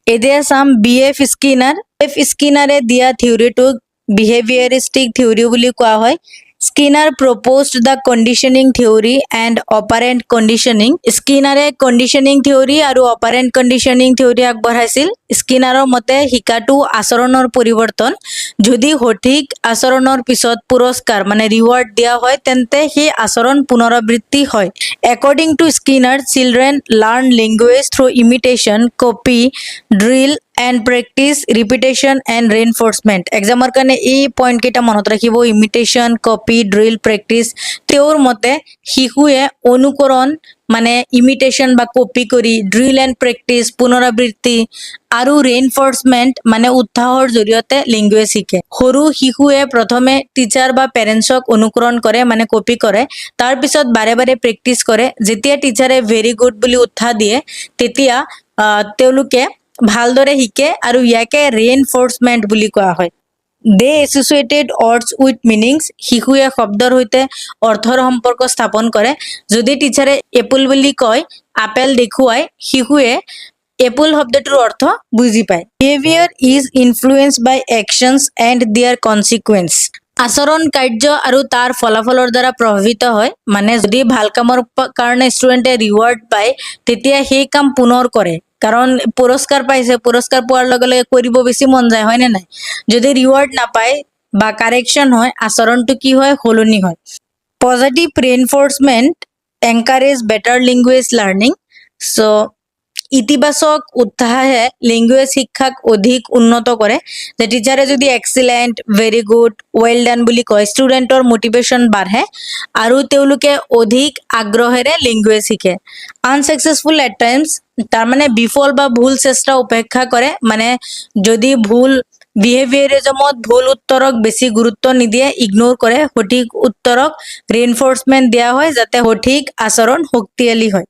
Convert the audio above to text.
এতিয়া চাম BF Skinner. BF স্কিনাৰে দিয়া থিয়ৰিটোক বিহেভিয়াৰিষ্টিক থিয়ৰি বুলি কোৱা হয়। Skinner proposed the conditioning theory and operant conditioning. স্কিনাৰে কণ্ডিশ্যনিং থিয়ৰি আৰু অপাৰেণ্ট কণ্ডিশ্যনিং থিয়ৰি আগবঢ়াইছিল। স্কিনাৰৰ মতে শিকাটো আচৰণৰ পৰিৱৰ্তন। যদি সঠিক আচৰণৰ পিছত পুৰস্কাৰ মানে ৰিৱাৰ্ড দিয়া হয় তেন্তে সেই আচৰণ পুনৰাবৃত্তি হয়। According to Skinner, children learn language through imitation, copy, drill and practice, repetition and reinforcement. এক্সামৰ কাৰণে এই পইণ্ট কেইটা মনত ৰাখিব, ইমিটেশ্যন, কপি, ড্ৰিল, প্ৰেক্টিচ। তেওঁৰ মতে শিশুৱে অনুকৰণ মানে ইমিটেশ্যন বা কপি কৰি, ড্ৰিল এণ্ড প্ৰেক্টিচ পুনৰাবৃত্তি আৰু ৰেইনফৰ্চমেণ্ট মানে উৎসাহৰ জৰিয়তে লেংগুৱেজ শিকে। সৰু শিশুৱে প্ৰথমে টিচাৰ বা পেৰেণ্টছক অনুকৰণ কৰে মানে কপি কৰে, তাৰপিছত বাৰে বাৰে প্ৰেক্টিচ কৰে। যেতিয়া টিচাৰে ভেৰি গুড বুলি উৎসাহ দিয়ে তেতিয়া তেওঁলোকে ভালদৰে শিকে আৰু ইয়াকে ৰেইনফৰ্চমেণ্ট বুলি কোৱা হয়। দে এছ'চিয়েটেড ৱৰ্ডছ উইথ মিনিংছ। শিশুৱে শব্দৰ সৈতে অৰ্থৰ সম্পৰ্ক স্থাপন কৰে। যদি টিচাৰে এপল বুলি কয়, আপেল দেখুৱাই, শিশুৱে এপল শব্দটোৰ অৰ্থ বুজি পায়। Behaviour is influenced by actions and their consequence. আচৰণ কাৰ্য আৰু তাৰ ফলাফলৰ দ্বাৰা প্ৰভাৱিত হয়। মানে যদি ভাল কামৰ কাৰণে ষ্টুডেণ্টে ৰিৱাৰ্ড পায় তেতিয়া সেই কাম পুনৰ কৰে, কাৰণ পুৰস্কাৰ পাইছে, পুৰস্কাৰ পোৱাৰ লগে লগে কৰিব বেছি মন যায়, হয়নে নাই? যদি ৰিৱাৰ্ড নাপায় বা কাৰেকশ্যন হয় আচৰণটো কি হয়, সলনি হয়। Positive reinforcement encourage better language learning. So' ইতিবাচক উৎসাহে লেংগুৱেজ শিক্ষাক অধিক উন্নত কৰে। যে টিচাৰে যদি এক্সিলেণ্ট, ভেৰি গুড, ৱেল ডান বুলি কয়, ষ্টুডেণ্টৰ মটিভেশ্যন বাঢ়ে আৰু তেওঁলোকে অধিক আগ্ৰহেৰে লেংগুৱেজ শিকে। আনচাকচেছফুল এটেম্পটছ তাৰমানে বিফল বা ভুল চেষ্টা উপেক্ষা কৰে। মানে যদি ভুল বিহেভিয়াৰিজমত ভুল উত্তৰক বেছি গুৰুত্ব নিদিয়ে, ইগনোৰ কৰে, সঠিক উত্তৰক ৰেইনফৰ্চমেণ্ট দিয়া হয় যাতে সঠিক আচৰণ শক্তিশালী হয়।